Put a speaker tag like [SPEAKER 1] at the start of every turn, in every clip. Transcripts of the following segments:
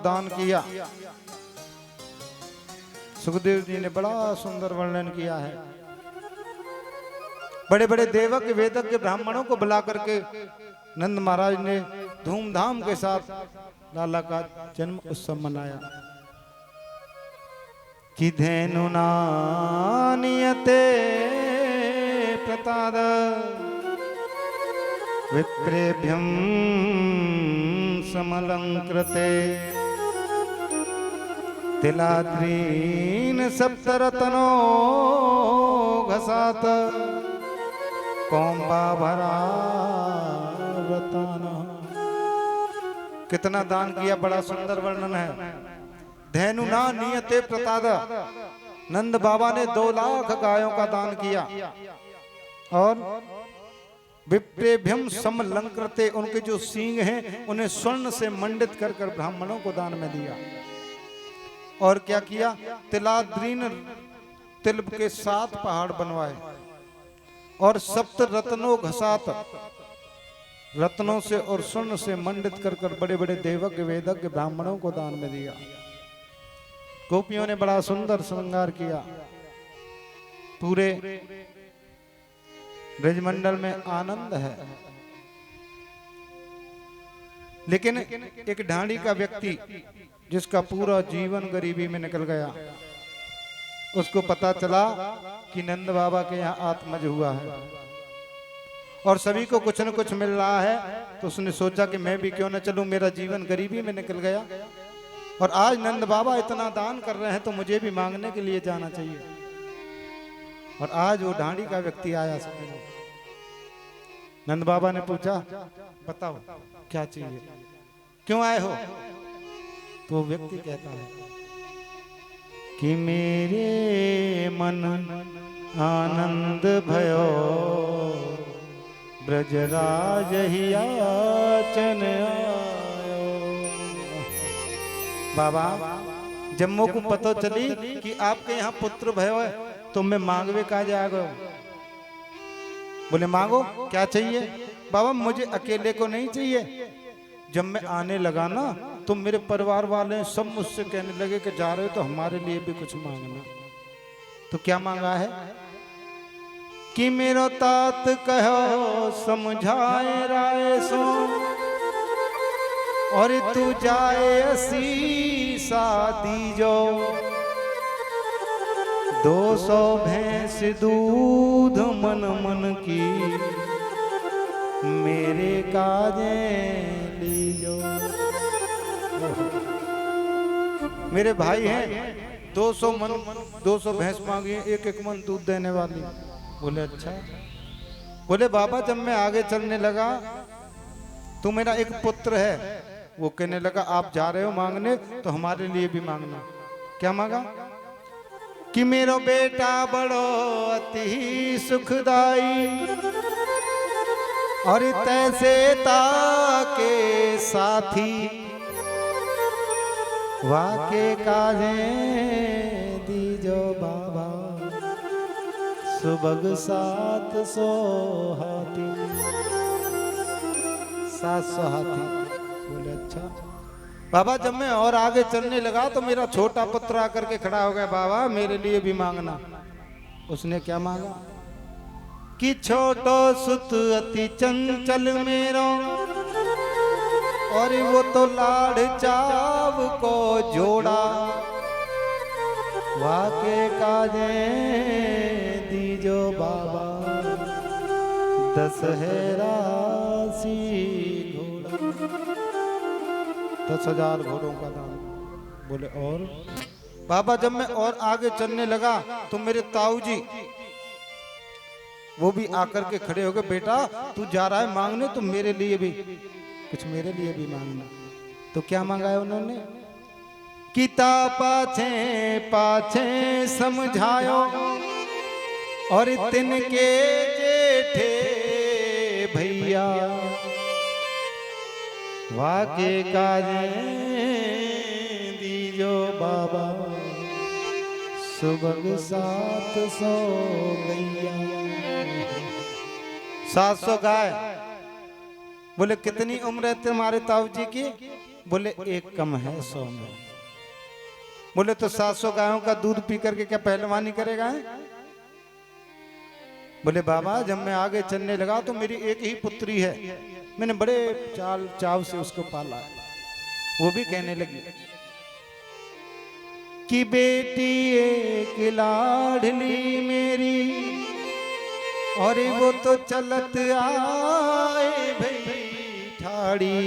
[SPEAKER 1] दान किया। सुखदेव जी ने बड़ा सुंदर वर्णन किया है। बड़े बड़े देवक वेदक के ब्राह्मणों को बुला करके नंद महाराज ने धूमधाम के साथ लाला का जन्म उत्सव मनाया। कि धेनुना नियते प्रताद विप्रेभ्यं समलंकृते तिलाद्रीन सप्तरत्नो घसात कौम्बा भरा रताना। कितना दान किया, बड़ा सुंदर वर्णन है। धेनुना नियते प्रताद, नंद बाबा ने 2 लाख गायों का दान किया। और विप्रेभ्यम समलंकृते, उनके जो सींग हैं उन्हें स्वर्ण से मंडित कर कर ब्राह्मणों को दान में दिया। और क्या किया, तिलाद्रीन, तिल के 7 पहाड़ बनवाए। और सप्त रत्नों घसात, रत्नों से और स्वर्ण से मंडित कर कर बड़े बड़े देवज्ञ वेदज्ञ ब्राह्मणों को दान में दिया। गोपियों ने बड़ा सुंदर श्रृंगार किया। पूरे ब्रजमंडल में आनंद है। लेकिन एक ढांडी का व्यक्ति जिसका पूरा जीवन गरीबी में निकल गया, उसको पता चला कि नंद बाबा के यहाँ आत्मज हुआ है और सभी को कुछ न कुछ मिल रहा है, तो उसने सोचा कि मैं भी क्यों न चलूं, मेरा जीवन गरीबी में निकल गया और आज नंद बाबा इतना दान कर रहे हैं तो मुझे भी मांगने के लिए जाना चाहिए। और आज वो ढांडी का व्यक्ति आया। नंद बाबा ने पूछा, बताओ क्या चाहिए, क्यों आए हो? तो व्यक्ति कहता है कि मेरे मन आनंद भयो ब्रजराज हियाचन आयो। बाबा, जब मुझको पता चली कि आपके यहाँ पुत्र भयो है तो मैं मांगवे का जा गयो। बोले मांगो, क्या चाहिए? बाबा मुझे अकेले को नहीं चाहिए। जब मैं आने लगा ना तो मेरे परिवार वाले सब मुझसे कहने लगे कि जा रहे हो तो हमारे लिए भी कुछ मांगना। तो क्या मांगा है? कि मेरो तात कहो समझाए राय सो और तू जाए असी शादी जो 200 भैंस दूध मन मन की मेरे काजे लीजो। मेरे भाई हैं 200 भैंस मांगी, एक मन दूध देने वाली। बोले अच्छा। बोले बाबा जब मैं आगे चलने लगा तो मेरा एक पुत्र है, वो कहने लगा आप जा रहे हो मांगने तो हमारे लिए भी मांगना। क्या मांगा? कि मेरो बेटा बड़ो अति सुखदाई और तैसे ताके साथी वाके काजे दीजो बाबा सुबग 700 हाथी। 700 हाथी। बोले अच्छा। बाबा जब मैं और आगे चलने लगा तो मेरा छोटा पुत्र आकर के खड़ा हो गया, बाबा मेरे लिए भी मांगना। उसने क्या मांगा? कि छोटो सुत अति चंचल मेरो और वो तो लाड़ चाव को जोड़ा वाके काजे दीजो बाबा 10 राशि घोड़ा। 10,000 घोड़ों का दाम। बोले और? बाबा जब मैं और आगे चलने लगा तो मेरे ताऊ जी वो भी आकर के खड़े हो गए, बेटा तू जा रहा है मांगने तो मेरे लिए भी कुछ, मेरे लिए भी मांगना। तो क्या मांगा है उन्होंने? किता पाछे पाछे समझायो और तिनके जेठे भैया वाके काजे दीजो बाबा सुबह 700 गैया। 700 गाय। बोले कितनी उम्र है तुम्हारे ताऊ जी की? बोले 1 कम है 100 में। बोले तो 700 गायों का दूध पी करके क्या पहलवानी करेगा है? बोले बाबा जब मैं आगे चलने लगा तो मेरी एक ही पुत्री है, मैंने बड़े चाल चाव से उसको पाला। वो भी कहने लगी कि बेटी एक लाडली मेरी, और वो तो चलत आए भाई ठाड़ी,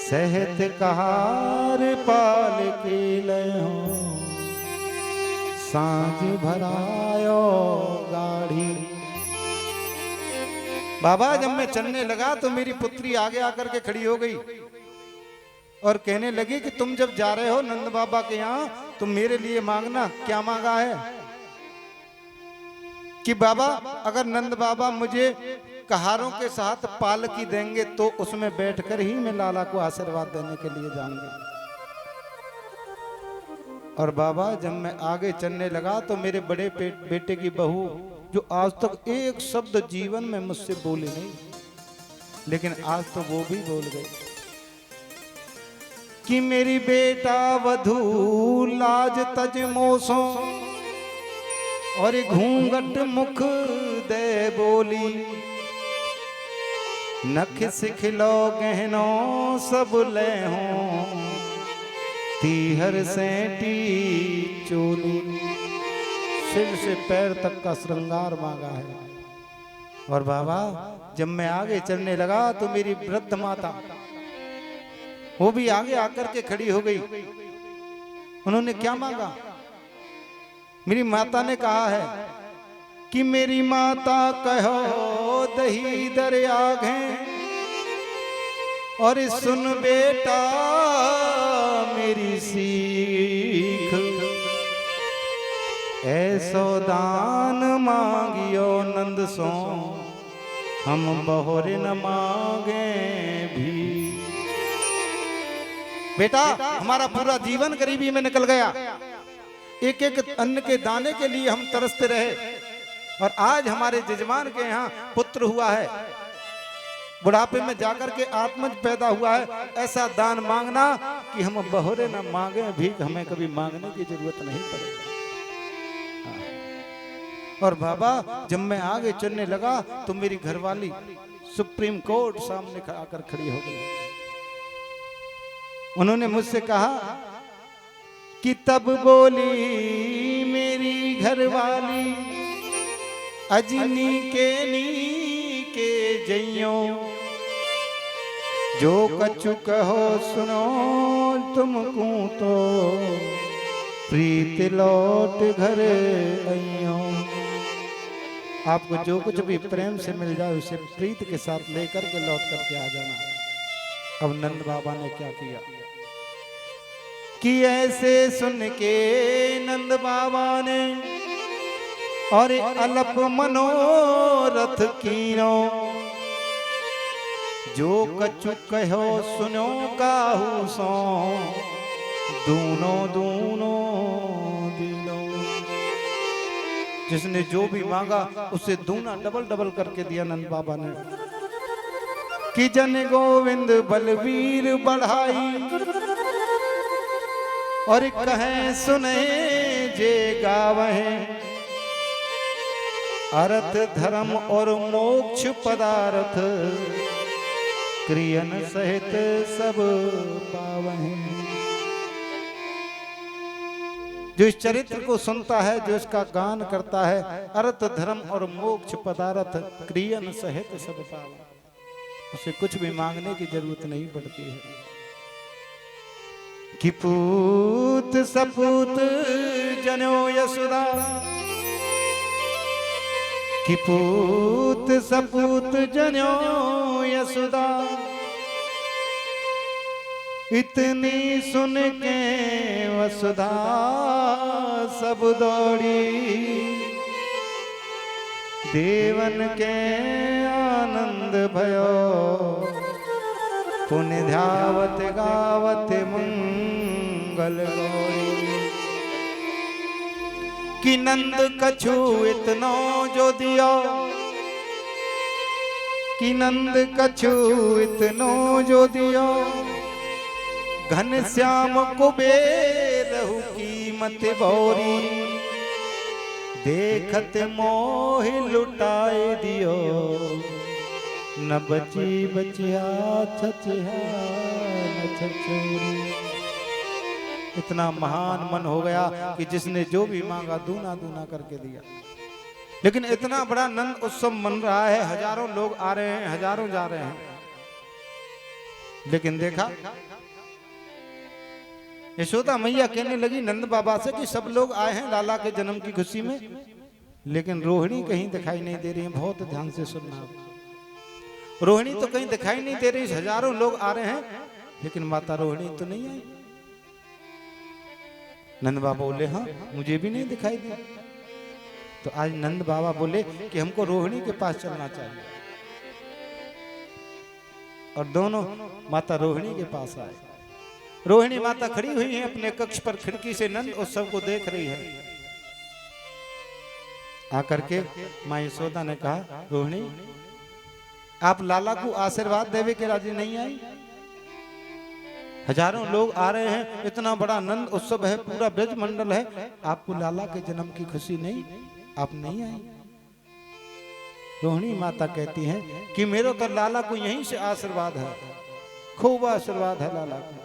[SPEAKER 1] सहत कहार पाल के लयो, सांझ भरायो गाड़ी। बाबा जब मैं चलने लगा तो मेरी पुत्री आगे आकर के खड़ी हो गई और कहने लगी कि तुम जब जा रहे हो नंद बाबा के यहाँ तो मेरे लिए मांगना। क्या मांगा है कि बाबा अगर नंद बाबा मुझे कहारों के साथ पालकी देंगे तो उसमें बैठकर ही मैं लाला को आशीर्वाद देने के लिए जाऊंगी। और बाबा जब मैं आगे चलने लगा तो मेरे बड़े बेटे की बहू, जो आज तक एक शब्द जीवन में मुझसे बोली नहीं, लेकिन आज तो वो भी बोल गई कि मेरी बेटा वधू लाज तज मोसो, और घूंघट मुख दे बोली, नख सिखलो गहनो सब ले हो, तीहर सेंटी चोली। सिर से पैर तक का श्रृंगार मांगा है। और बाबा जब मैं आगे चलने लगा तो मेरी वृद्ध माता वो भी आगे आकर के खड़ी हो गई। उन्होंने क्या मांगा? मेरी माता ने कहा है कि मेरी माता कहो दही दरिया घे, और सुन बेटा मेरी सीख, ऐसो दान मांगियो नंद सो, हम बहुरे न मांगे भी। बेटा हमारा पूरा जीवन गरीबी में निकल गया, एक एक अन्न के दाने के लिए हम तरसते रहे, और आज हमारे जजमान के यहाँ पुत्र हुआ है, बुढ़ापे में जाकर के आत्मज पैदा हुआ है, ऐसा दान मांगना कि हम बहुरे न मांगे भीख, हमें कभी मांगने की जरूरत नहीं पड़ेगी। और बाबा जब मैं आगे चलने लगा तो मेरी घरवाली सुप्रीम कोर्ट सामने आकर खड़ी हो गई। उन्होंने मुझसे कहा कि तब बोली मेरी घरवाली, अजनी के जइयो, जो कछु कहो सुनो तुमको तो, प्रीत लौट घर आइयो। आपको जो कुछ भी प्रेम से मिल जाए उसे प्रीत के साथ लेकर के लौट करके आ जाना। अब नंद बाबा ने क्या किया कि ऐसे सुन के नंद बाबा ने और अलप मनोरथ कीनो, जो कछु कहो सुनो काहू सो, दूनो दूनो दिलो। जिसने जो भी मांगा उसे दूना डबल डबल करके दिया नंद बाबा ने। कि जन गोविंद बलवीर बढ़ाई, और कहें सुने जे गावहे, अर्थ धर्म और मोक्ष पदार्थ, क्रियन सहित सब पावहे। जो इस चरित्र को सुनता है, जो इसका गान करता है, अर्थ धर्म और मोक्ष पदार्थ क्रियन सहित सब पावहे, उसे कुछ भी मांगने की जरूरत नहीं पड़ती है। कि पूत सपूत जनो यशोदा, कि पूत सपूत जनो यशोदा, इतनी सुन के वसुधा सब दौड़ी, देवन के आनंद भयो, पुण्य ध्यावत गावत मंगल गौरी। कि नंद कछु इतनो जो दियो, कि नंद कछु इतनो जो दियो, घन श्याम कुबेरहु कीमत भौरी, देखत मोहि लुटाए दियो, न बची बचिया छछिया न छछोरी। इतना महान मन हो गया कि जिसने जो भी मांगा दूना दूना करके दिया। लेकिन इतना बड़ा नंद उत्सव मन रहा है, हजारों लोग आ रहे हैं, हजारों जा रहे हैं, लेकिन देखा यशोदा मैया कहने लगी नंद बाबा से कि सब लोग आए हैं लाला के जन्म की खुशी में, लेकिन रोहिणी कहीं दिखाई नहीं दे रही है। बहुत ध्यान से सुनना, रोहिणी तो कहीं दिखाई नहीं दे रही। हजारों लोग आ रहे हैं लेकिन माता रोहिणी तो नहीं आई। नंद बाबा बोले हाँ मुझे भी नहीं दिखाई दी। तो आज नंद बाबा बोले कि हमको रोहिणी के पास चलना चाहिए, और दोनों माता रोहिणी के पास आए। रोहिणी माता खड़ी हुई है अपने कक्ष पर, खिड़की से नंद उत्सव को देख रही है। आकर के मां यशोदा ने कहा रोहिणी आप लाला को आशीर्वाद देवे के राजी नहीं आई? हजारों लोग आ रहे हैं, इतना बड़ा नंद उत्सव है, पूरा ब्रज मंडल है, आपको लाला के जन्म की खुशी नहीं, आप नहीं आई? रोहिणी माता कहती है कि मेरे तो लाला को यहीं से आशीर्वाद है, खूब आशीर्वाद है लाला को।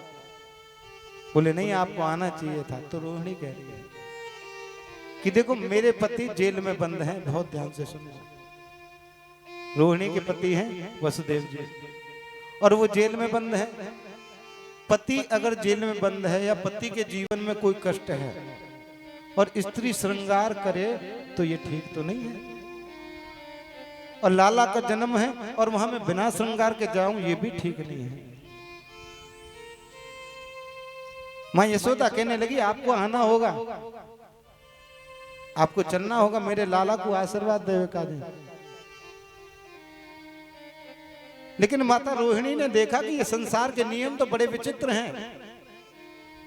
[SPEAKER 1] बोले नहीं आपको आना चाहिए था। तो रोहिणी कह रही है कि देखो मेरे पति जेल में बंद हैं, बहुत ध्यान से सुनो। रोहिणी के पति हैं वसुदेव जी, और वो जेल में बंद है। पति अगर जेल में बंद है या पति के जीवन में कोई कष्ट है और स्त्री श्रृंगार करे तो ये ठीक तो नहीं है। और लाला का जन्म है और वहां मैं बिना श्रृंगार के जाऊं ये भी ठीक नहीं है। मां यशोदा कहने लगी आपको आना होगा, आपको चलना होगा, मेरे लाला को आशीर्वाद देवे का दे। लेकिन माता रोहिणी ने देखा कि ये संसार के नियम तो बड़े विचित्र हैं।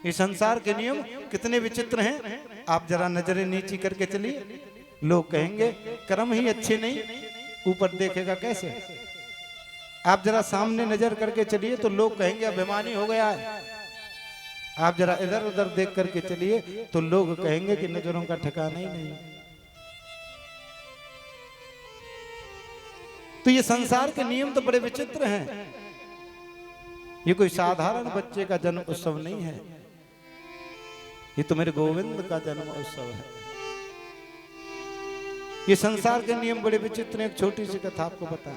[SPEAKER 1] ये संसार के नियम कितने विचित्र हैं, आप जरा नजरें नीची करके चलिए, लोग कहेंगे कर्म ही अच्छे नहीं, ऊपर देखेगा कैसे। आप जरा सामने नजर करके चलिए तो लोग कहेंगे अभिमानी हो गया है। आप जरा इधर उधर देख करके चलिए तो लोग कहेंगे कि नजरों का ठिकाना ही नहीं। तो ये संसार के नियम तो बड़े विचित्र हैं। ये कोई साधारण बच्चे का जन्म उत्सव नहीं है, ये तो मेरे गोविंद का जन्म उत्सव है। ये संसार के नियम बड़े विचित्र हैं। एक छोटी सी कथा आपको बता।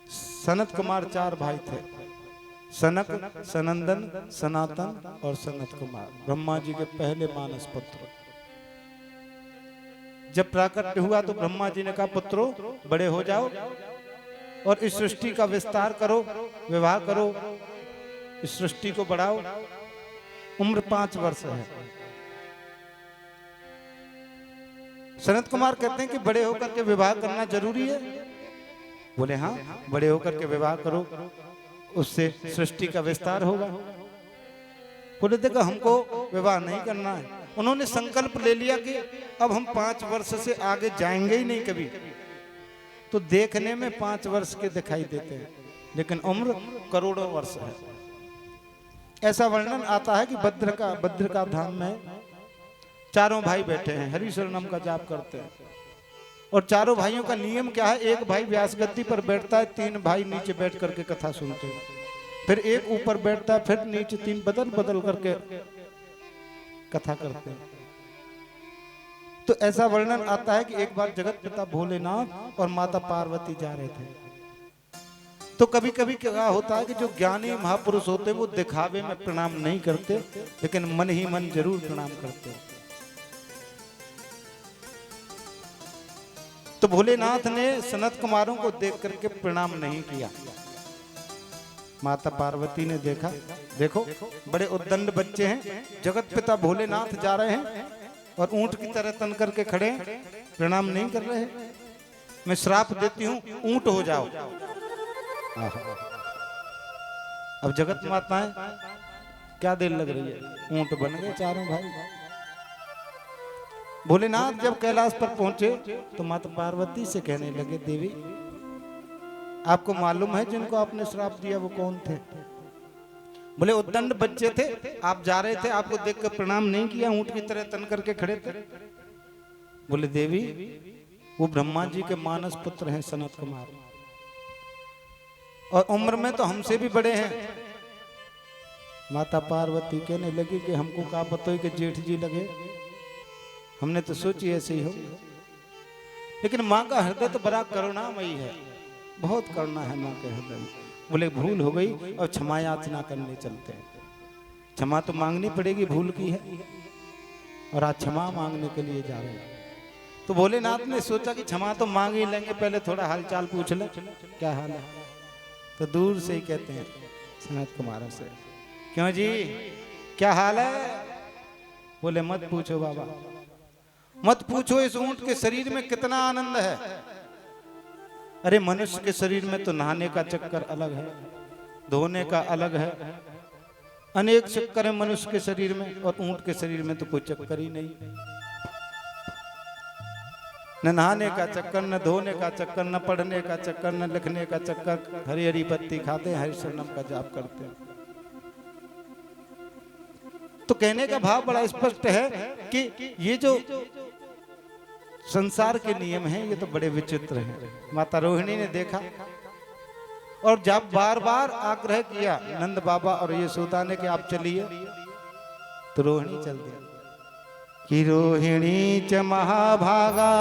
[SPEAKER 1] सनत कुमार 4 भाई थे, सनक, सनंदन, सनातन और सनत कुमार, ब्रह्मा जी के पहले मानस पुत्र। जब प्राकट्य हुआ तो ब्रह्मा जी ने कहा पुत्रों बड़े हो जाओ और इस सृष्टि का विस्तार करो, विवाह करो, इस सृष्टि को बढ़ाओ। उम्र 5 वर्ष है। सनत कुमार कहते हैं कि बड़े होकर के विवाह करना जरूरी है। बोले हाँ बड़े होकर के विवाह करो, उससे सृष्टि का विस्तार होगा। बोले देखो हमको विवाह नहीं करना है। उन्होंने संकल्प ले लिया कि अब हम 5 वर्ष से आगे जाएंगे ही नहीं कभी। तो देखने में 5 वर्ष के दिखाई देते हैं, लेकिन उम्र करोड़ों वर्ष है। ऐसा वर्णन आता है कि भद्र का धाम में 4 भाई बैठे हैं, हरि शरणम का जाप करते हैं। और 4 भाइयों का नियम क्या है, एक भाई व्यास गद्दी पर बैठता है, 3 भाई नीचे बैठ करके कथा सुनते हैं, फिर एक ऊपर बैठता है, फिर नीचे, 3 बदल बदल करके कथा करते हैं। तो ऐसा वर्णन आता है कि एक बार जगत पिता भोलेनाथ और माता पार्वती जा रहे थे। तो कभी कभी क्या होता है कि जो ज्ञानी महापुरुष होते हैं वो दिखावे में प्रणाम नहीं करते, लेकिन मन ही मन जरूर प्रणाम करते हैं। तो भोलेनाथ ने सनत कुमारों को देख करके प्रणाम नहीं किया। माता पार्वती ने देखा, देखो बड़े उद्दंड बच्चे हैं, जगत पिता भोलेनाथ जा रहे हैं और ऊंट की तरह तन करके खड़े हैं, प्रणाम नहीं कर रहे। मैं श्राप देती हूं, ऊंट हो जाओ। अब जगत माताएं क्या देर लग रही है, ऊंट बन गए 4 भाई। भोलेनाथ जब कैलाश पर पहुंचे तो माता पार्वती से कहने लगे देवी आपको मालूम है जिनको आपने श्राप दिया वो कौन थे? बोले उद्दंड बच्चे थे, आप जा रहे थे, आपको देख कर प्रणाम नहीं किया, ऊंट की तरह तन करके खड़े थे। बोले देवी वो ब्रह्मा जी के मानस पुत्र हैं सनत कुमार, और उम्र में तो हमसे भी बड़े हैं। माता पार्वती कहने लगी कि हमको क्या पता है कि जेठ जी लगे, हमने तो सोची ऐसे ही हो। लेकिन माँ का हृदय तो बड़ा करुणामयी है, बहुत करुणा है माँ के हृदय में। बोले भूल हो गई और क्षमा याचना करने चलते हैं। क्षमा तो मांगनी पड़ेगी, भूल की है, और आज क्षमा मांगने के लिए जा रहे हैं। तो भोलेनाथ ने सोचा कि क्षमा तो मांग ही लेंगे, पहले थोड़ा हालचाल पूछ ले, क्या हाल है। तो दूर से ही कहते हैं सनत कुमार से, क्यों जी क्या हाल है? बोले मत पूछो बाबा, मत पूछो, इस ऊंट के शरीर में कितना आनंद है। अरे मनुष्य के शरीर में तो नहाने का चक्कर अलग है, धोने का अलग है, अनेक चक्कर है मनुष्य के शरीर में, और ऊंट के शरीर में तो कोई चक्कर ही नहीं। न नहाने का चक्कर, न धोने का चक्कर, न पढ़ने का चक्कर, न लिखने का चक्कर, हरी हरी पत्ती खाते हैं, हरि शरणम का जाप करते हैं। तो कहने का भाव बड़ा स्पष्ट है कि ये जो संसार के नियम हैं ये तो बड़े विचित्र हैं। माता रोहिणी ने देखा और जब बार बार आग्रह किया नंद बाबा और यशोदा ने कि आप चलिए, तो रोहिणी चल दी। कि रोहिणी च महाभागा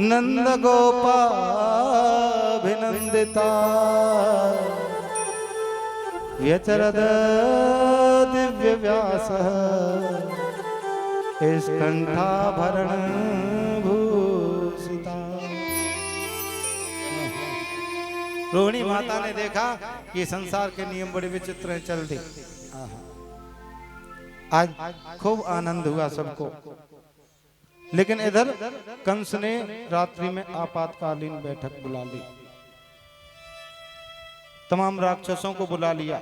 [SPEAKER 1] नंद गोपाभिनंदिता व्यचरद दिव्य व्यास स्कंठाभरण भूषिता। रोहिणी माता ने देखा कि संसार के नियम बड़े विचित्र हैं, चल दी। आज खूब आनंद हुआ सबको। लेकिन इधर कंस ने रात्रि में आपातकालीन बैठक बुला ली, तमाम राक्षसों को बुला लिया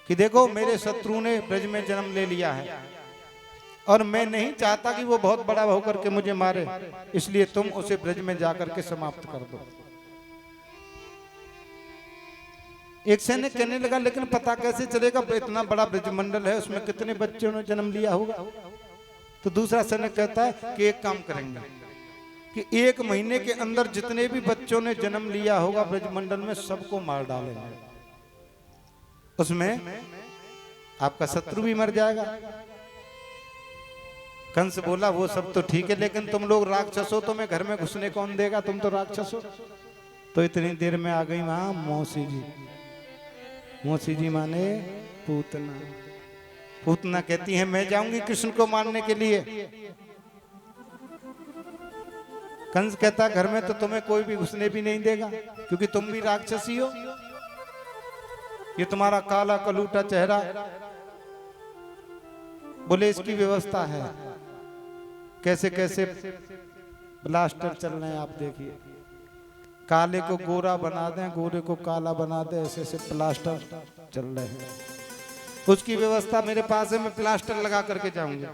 [SPEAKER 1] कि देखो मेरे शत्रु ने ब्रज में जन्म ले लिया है और मैं नहीं चाहता कि वो बहुत बड़ा होकर के मुझे मारे, इसलिए तुम उसे ब्रज में जाकर के समाप्त कर दो। एक सैनिक कहने लगा लेकिन पता कैसे चलेगा, इतना बड़ा ब्रजमंडल है उसमें कितने बच्चों ने जन्म लिया होगा। तो दूसरा सैनिक कहता है कि एक काम करेंगे कि 1 महीने के अंदर जितने भी बच्चों ने जन्म लिया होगा ब्रजमंडल में सबको मार डालेंगे, उसमें आपका शत्रु भी मर जाएगा। कंस बोला वो सब तो ठीक है, लेकिन तुम लोग राक्षस हो, तुम्हें घर में घुसने कौन देगा, तुम तो राक्षस हो। तो इतनी देर में आ गई वहां मौसी जी। मौसी जी माने पूतना। पूतना कहती है मैं जाऊंगी कृष्ण को मारने के लिए। कंस कहता घर में तो तुम्हें कोई भी घुसने भी नहीं देगा क्योंकि तुम भी राक्षसी हो। ये तुम्हारा काला कलूटा चेहरा। बोले इसकी व्यवस्था है, कैसे कैसे ब्लास्टर चल रहे हैं आप देखिए। काले को गोरा बना दें, गोरे को काला बना दें, ऐसे ऐसे प्लास्टर चल रहे हैं। उसकी व्यवस्था मेरे पास है, मैं प्लास्टर लगा करके जाऊंगा।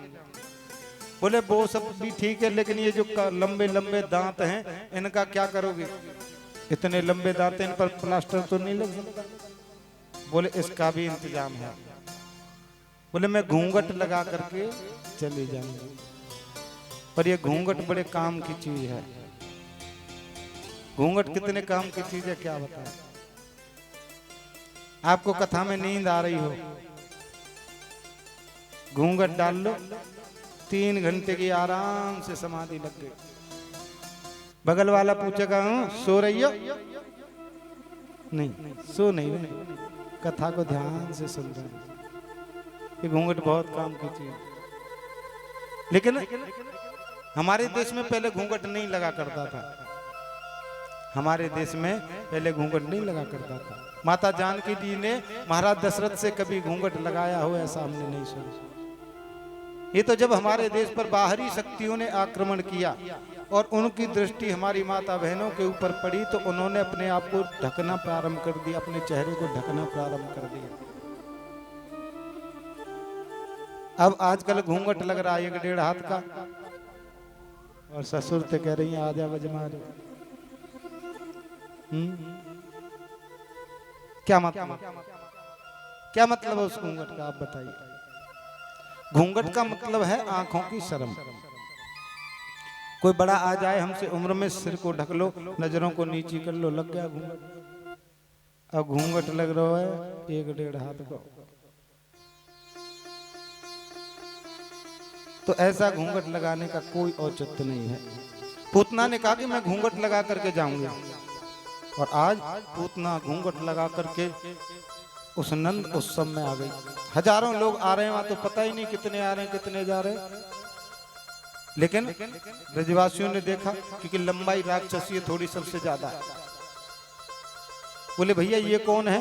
[SPEAKER 1] बोले वो सब भी ठीक है, लेकिन ये जो लंबे लंबे दांत हैं इनका क्या करोगे? इतने लंबे दांत इन पर प्लास्टर तो नहीं लग सकता। बोले इसका भी इंतजाम है। बोले मैं घूंघट लगा करके चली जाऊंगी, पर ये घूंघट बड़े काम की चीज है। घूंघट कितने काम की चीज है क्या बताएं। आपको कथा में नींद आ रही हो, घूंघट डाल लो, 3 घंटे की आराम से समाधि लग गई। बगल वाला पूछेगा सो रही हो? नहीं सो नहीं, कथा को ध्यान से सुन रहे। ये घूंघट बहुत काम की चीज। लेकिन हमारे देश में पहले घूंघट नहीं लगा करता था। हमारे देश में पहले घूंघट नहीं लगा करता था। माता जानकी जी ने महाराज दशरथ से कभी घूंघट लगाया हो ऐसा हमने नहीं सुना। ये तो जब हमारे देश पर बाहरी शक्तियों ने आक्रमण किया और उनकी दृष्टि हमारी माता बहनों के ऊपर पड़ी तो उन्होंने अपने आप को ढकना प्रारंभ कर दिया, अपने चेहरे को ढकना प्रारंभ कर दिया। अब आजकल घूंघट लग रहा है 1-1.5 हाथ का, और ससुर तो कह रही है आजा बजमारे। क्या मतलब, क्या मतलब है उस घूंघट का, आप बताइए। घूंघट का मतलब है आंखों की शर्म। कोई बड़ा आ जाए हमसे उम्र में, सिर को ढक लो, नजरों को नीची कर लो, लग गया घूंघट। अब घूंघट लग रहा है 1-1.5 हाथ का। तो ऐसा घूंघट लगाने का कोई औचित्य नहीं है। पूतना ने कहा कि मैं घूंघट लगा करके जाऊंगी, और आज पूतना घूंघट लगा करके उस नंद उत्सव में आ गई। हजारों लोग आ रहे हैं वहां, तो पता ही नहीं कितने आ रहे हैं कितने जा रहे हैं। लेकिन ब्रजवासियों ने देखा, क्योंकि लंबाई राक्षसी थोड़ी सबसे ज्यादा है। बोले भैया ये कौन है?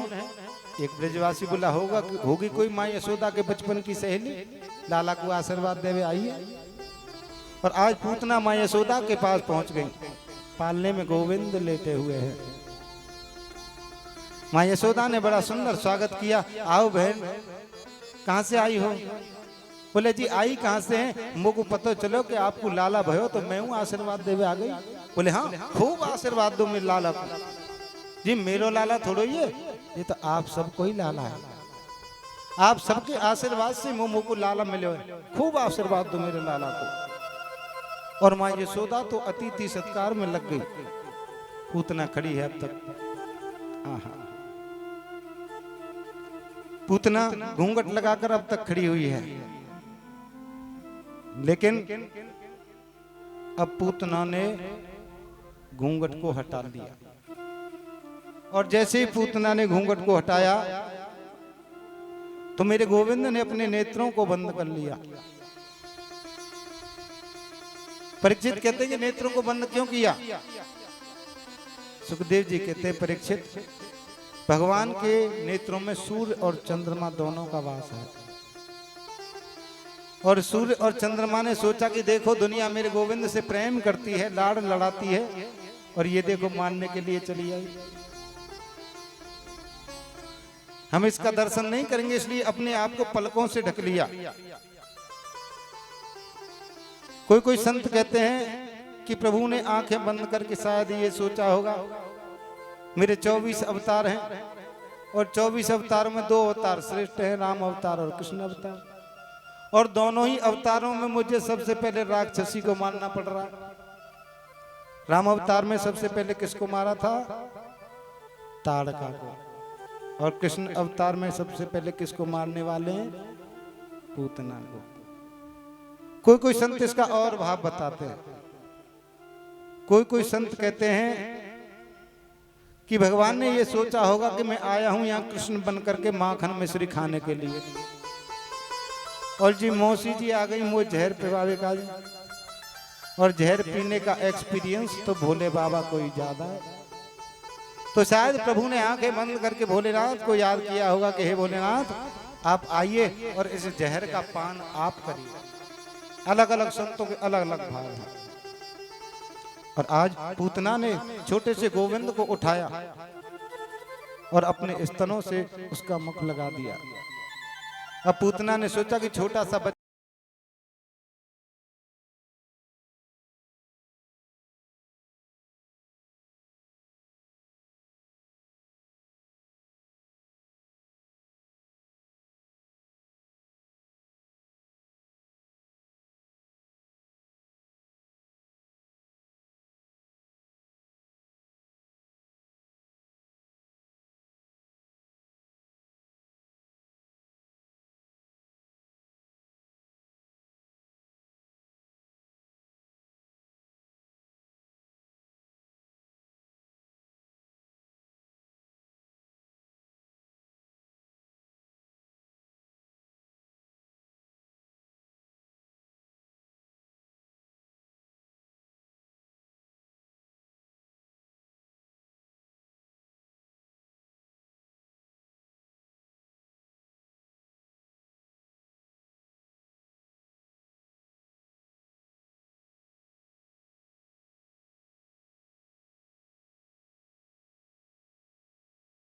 [SPEAKER 1] एक ब्रजवासी बोला होगी कोई माँ यशोदा के बचपन की सहेली, लाला को आशीर्वाद देवे आई है। और आज पूतना माँ यशोदा के पास पहुंच गई। पालने में गोविंद लेटे हुए हैं। माँ यशोदा ने बड़ा सुंदर स्वागत किया। आओ बहन, कहां से आई हो? बोले जी आई कहां से हैं? मुझको पता चलो कि आपको लाला भयो, तो मैं हूं आशीर्वाद देवे आ गई। बोले हाँ खूब आशीर्वाद दो मेरे लाला को। जी मेरो लाला थोड़ो ये तो आप सबको ही लाला है। आप सबके आशीर्वाद से मुंह को लाला मिले हुए, खूब आशीर्वाद दो मेरे लाला को। और माँ यशोदा तो अतिथि सत्कार में लग गई। पूतना खड़ी है अब तक। आहा, पूतना घूंघट लगाकर अब तक खड़ी हुई है। लेकिन अब पूतना ने घूंघट को हटा दिया। और जैसे ही पूतना ने घूंघट को हटाया तो मेरे गोविंद ने अपने नेत्रों को बंद कर लिया। परीक्षित कहते हैं कि नेत्रों को बंद क्यों किया? सुखदेव जी कहते हैं परीक्षित, भगवान के नेत्रों में सूर्य और चंद्रमा दोनों का वास है। और सूर्य और चंद्रमा ने सोचा कि देखो दुनिया मेरे गोविंद से प्रेम करती है, लाड़ लड़ाती है, और ये देखो मानने के लिए चली आई। हम इसका दर्शन नहीं करेंगे, इसलिए अपने आप को पलकों से ढक लिया। कोई कोई संत कहते हैं कि प्रभु ने आंखें बंद करके शायद ये सोचा होगा मेरे 24 अवतार हैं, और 24 अवतारों में 2 अवतार श्रेष्ठ हैं, राम अवतार और कृष्ण अवतार। और दोनों ही अवतारों में मुझे सबसे पहले राक्षसी को मारना पड़ रहा। राम अवतार में सबसे पहले किसको मारा था? ताड़का को। और कृष्ण अवतार में सबसे पहले किसको मारने वाले हैं? पूतना को। कोई कोई संत इसका और भाव बताते हैं। कोई कोई संत कहते हैं कि भगवान ने ये सोचा होगा कि मैं आया हूं यहाँ कृष्ण बन करके माखन मिश्री खाने के लिए, और जी मौसी जी आ गई मुझे जहर पिवावे का, और जहर पीने का एक्सपीरियंस तो भोले बाबा को ही ज्यादा है। तो शायद प्रभु ने आंखें बंद करके भोलेनाथ को याद किया होगा कि हे भोलेनाथ आप आइए और इस जहर का पान आप करिए। अलग अलग संतों के अलग अलग भाव हैं। और आज पूतना ने छोटे से गोविंद को उठाया और अपने स्तनों से उसका मुख लगा दिया। अब पूतना ने सोचा कि छोटा सा